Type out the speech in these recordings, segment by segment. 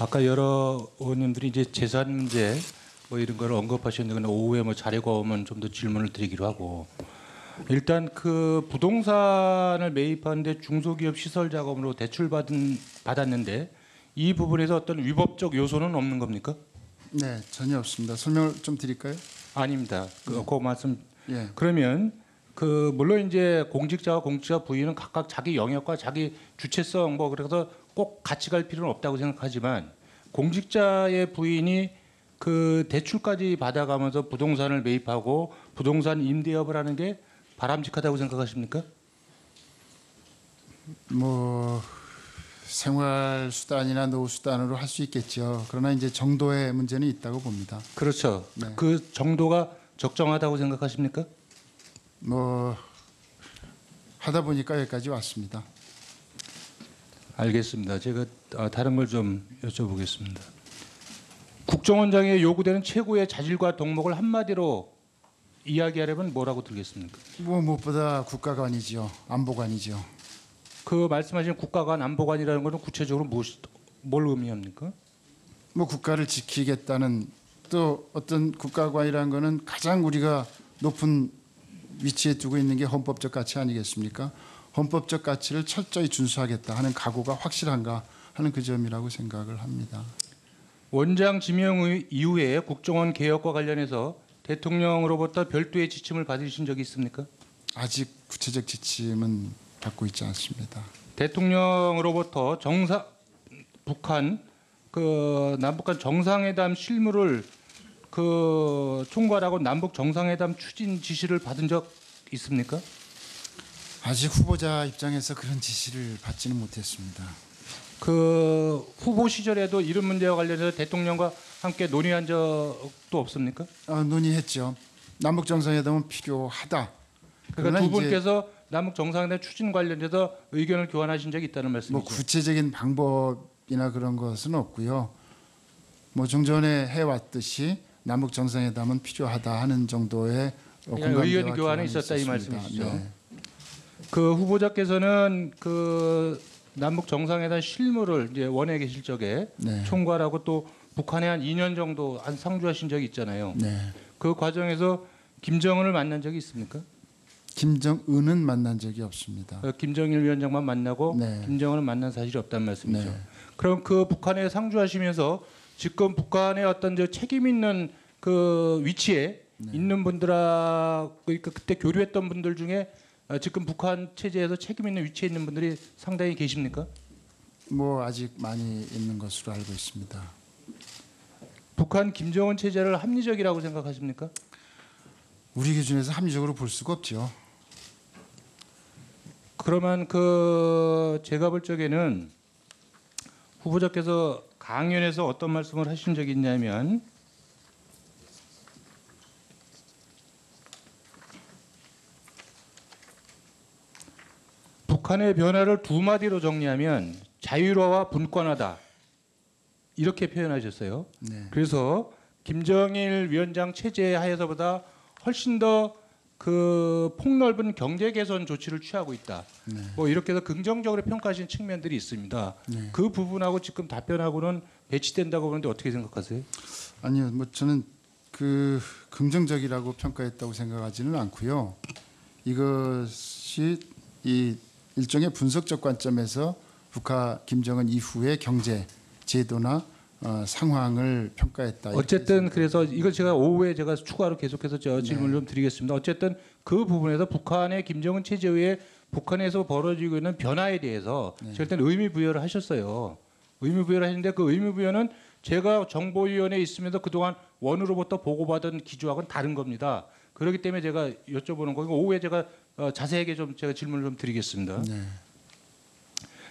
아까 여러 의원님들이 이제 재산 문제 뭐 이런 걸 언급하셨는데 오후에 뭐 자료가 오면 좀 더 질문을 드리기로 하고 일단 그 부동산을 매입하는데 중소기업 시설 자금으로 받았는데 이 부분에서 어떤 위법적 요소는 없는 겁니까? 네, 전혀 없습니다. 설명을 좀 드릴까요? 아닙니다. 그 말씀. 예. 그러면 그 물론 이제 공직자와 공직자 부인은 각각 자기 영역과 자기 주체성 뭐 그래서 꼭 같이 갈 필요는 없다고 생각하지만 공직자의 부인이 그 대출까지 받아가면서 부동산을 매입하고 부동산 임대업을 하는 게 바람직하다고 생각하십니까? 뭐 생활 수단이나 노후 수단으로 할 수 있겠죠. 그러나 이제 정도의 문제는 있다고 봅니다. 그렇죠. 네. 그 정도가 적정하다고 생각하십니까? 뭐 하다 보니까 여기까지 왔습니다. 알겠습니다. 제가 다른 걸 좀 여쭤보겠습니다. 국정원장에 요구되는 최고의 자질과 덕목을 한마디로 이야기하려면 뭐라고 들겠습니까? 뭐 무엇보다 국가관이지요. 안보관이죠. 그 말씀하신 국가관 안보관이라는 것은 구체적으로 뭘 의미합니까? 뭐 국가를 지키겠다는 또 어떤 국가관이라는 것은 가장 우리가 높은 위치에 두고 있는 게 헌법적 가치 아니겠습니까? 헌법적 가치를 철저히 준수하겠다 하는 각오가 확실한가 하는 그 점이라고 생각을 합니다. 원장 지명 이후에 국정원 개혁과 관련해서 대통령으로부터 별도의 지침을 받으신 적이 있습니까? 아직 구체적 지침은 받고 있지 않습니다. 대통령으로부터 북한 그 남북한 정상회담 실무를 그 총괄하고 남북 정상회담 추진 지시를 받은 적 있습니까? 아직 후보자 입장에서 그런 지시를 받지는 못했습니다. 그 후보 시절에도 이런 문제와 관련해서 대통령과 함께 논의한 적도 없습니까? 논의했죠. 남북 정상회담은 필요하다. 그러니까 두 분께서 남북 정상회담 추진 관련해서 의견을 교환하신 적이 있다는 말씀이죠. 뭐 구체적인 방법이나 그런 것은 없고요. 뭐 종전에 해왔듯이 남북 정상회담은 필요하다 하는 정도의 의견 교환이 있었다 이 말씀이시죠. 네. 그 후보자께서는 그 남북 정상회담 실무를 이제 원에 계실 적에 네. 총괄하고 또 북한에 한 2년 정도 한 상주하신 적이 있잖아요. 네. 그 과정에서 김정은을 만난 적이 있습니까? 김정은은 만난 적이 없습니다. 김정일 위원장만 만나고 네. 김정은을 만난 사실이 없다는 말씀이죠. 네. 그럼 그 북한에 상주하시면서 지금 북한의 어떤 저 책임 있는 그 위치에 있는 분들하고 그러니까 그때 교류했던 분들 중에 지금 북한 체제에서 책임 있는 위치에 있는 분들이 상당히 계십니까? 뭐 아직 많이 있는 것으로 알고 있습니다. 북한 김정은 체제를 합리적이라고 생각하십니까? 우리 기준에서 합리적으로 볼 수가 없죠. 그러면 그 제가 볼 적에는 후보자께서 강연에서 어떤 말씀을 하신 적이 있냐면 북한의 변화를 두 마디로 정리하면 자유로와 분권하다 이렇게 표현하셨어요. 네. 그래서 김정일 위원장 체제 하에서보다 훨씬 더 그 폭넓은 경제 개선 조치를 취하고 있다. 네. 뭐 이렇게 해서 긍정적으로 평가하신 측면들이 있습니다. 네. 그 부분하고 지금 답변하고는 배치된다고 보는데 어떻게 생각하세요? 아니요, 뭐 저는 그 긍정적이라고 평가했다고 생각하지는 않고요. 이것이 이 일종의 분석적 관점에서 북한 김정은 이후의 경제 제도나 상황을 평가했다. 어쨌든 그래서 이걸 제가 오후에 제가 추가로 계속해서 질문을 좀 드리겠습니다. 어쨌든 그 부분에서 북한의 김정은 체제 후에 북한에서 벌어지고 있는 변화에 대해서 제가 일단 의미 부여를 하셨어요. 의미 부여를 하셨는데 그 의미 부여는 제가 정보위원회에 있으면서 그동안 원으로부터 보고받은 기조하고는 다른 겁니다. 그렇기 때문에 제가 여쭤보는 거고 오후에 제가 자세하게 좀 제가 질문을 좀 드리겠습니다. 네.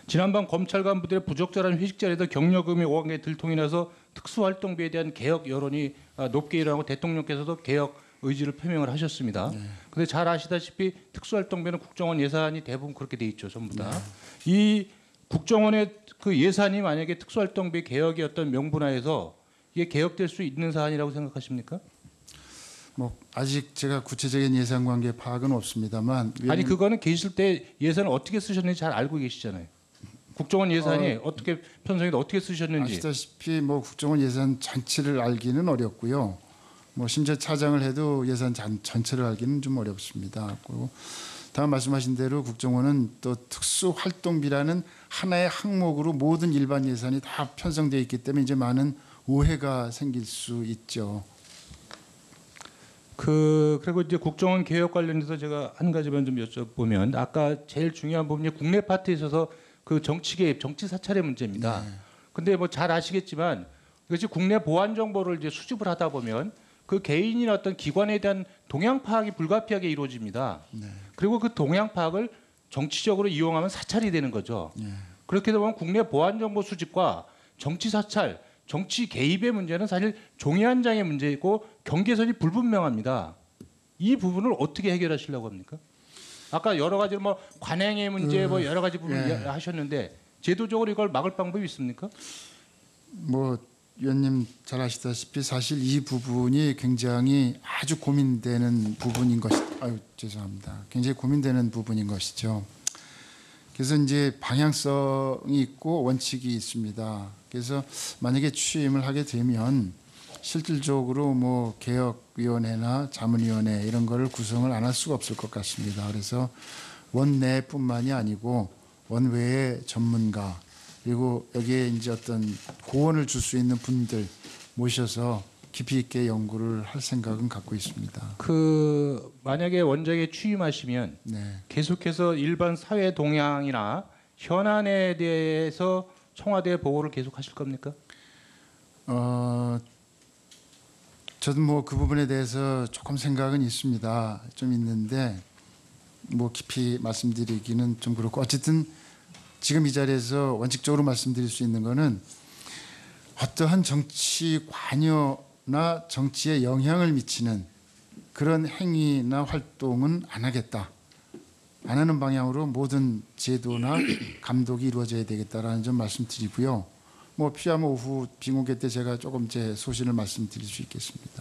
지난번 검찰 간부들의 부적절한 회식 자리에서 경력금이 5억 개 들통이 나서 특수활동비에 대한 개혁 여론이 높게 일어나고 대통령께서도 개혁 의지를 표명을 하셨습니다. 그런데 잘 아시다시피 특수활동비는 국정원 예산이 대부분 그렇게 돼 있죠, 전부 다. 이 국정원의 그 예산이 만약에 특수활동비 개혁의 어떤 명분하에서 이게 개혁될 수 있는 사안이라고 생각하십니까? 뭐 아직 제가 구체적인 예산 관계 파악은 없습니다만 아니 그거는 계실 때 예산을 어떻게 쓰셨는지 잘 알고 계시잖아요. 국정원 예산이 어떻게 편성이 어떻게 쓰셨는지. 아시다시피 뭐 국정원 예산 전체를 알기는 어렵고요. 뭐 심지어 차장을 해도 예산 전체를 알기는 좀 어렵습니다. 그리고 다음 말씀하신 대로 국정원은 또 특수활동비라는 하나의 항목으로 모든 일반 예산이 다 편성되어 있기 때문에 이제 많은 오해가 생길 수 있죠. 그리고 이제 국정원 개혁 관련해서 제가 한 가지만 좀 여쭤보면 아까 제일 중요한 부분이 국내 파트에 있어서 그 정치 개입, 정치 사찰의 문제입니다. 근데 뭐 잘 아시겠지만 이것이 국내 보안 정보를 이제 수집을 하다 보면 그 개인이나 어떤 기관에 대한 동향 파악이 불가피하게 이루어집니다. 그리고 그 동향 파악을 정치적으로 이용하면 사찰이 되는 거죠. 그렇게 되면 국내 보안 정보 수집과 정치 사찰, 정치 개입의 문제는 사실 종이 한 장의 문제이고 경계선이 불분명합니다. 이 부분을 어떻게 해결하시려고 합니까? 아까 여러 가지 뭐 관행의 문제 뭐 여러 가지 부분 하셨는데 제도적으로 이걸 막을 방법이 있습니까? 뭐 위원님 잘 아시다시피 사실 이 부분이 굉장히 아주 고민되는 부분인 것이 죄송합니다. 굉장히 고민되는 부분인 것이죠. 그래서 이제 방향성이 있고 원칙이 있습니다. 그래서 만약에 취임을 하게 되면 실질적으로 뭐 개혁위원회나 자문위원회 이런 거를 구성을 안 할 수가 없을 것 같습니다. 그래서 원내뿐만이 아니고 원외의 전문가 그리고 여기에 이제 어떤 고언을 줄 수 있는 분들 모셔서 깊이 있게 연구를 할 생각은 갖고 있습니다. 만약에 원장에 취임하시면 계속해서 일반 사회 동향이나 현안에 대해서 청와대 보고를 계속하실 겁니까? 저도 뭐 그 부분에 대해서 조금 생각은 있습니다. 좀 있는데 뭐 깊이 말씀드리기는 좀 그렇고 어쨌든 지금 이 자리에서 원칙적으로 말씀드릴 수 있는 거는 어떠한 정치 관여나 정치에 영향을 미치는 그런 행위나 활동은 안 하겠다. 안 하는 방향으로 모든 제도나 감독이 이루어져야 되겠다라는 점 말씀드리고요. 뭐 필요하면 오후 빙고개 때 제가 조금 제 소신을 말씀드릴 수 있겠습니다.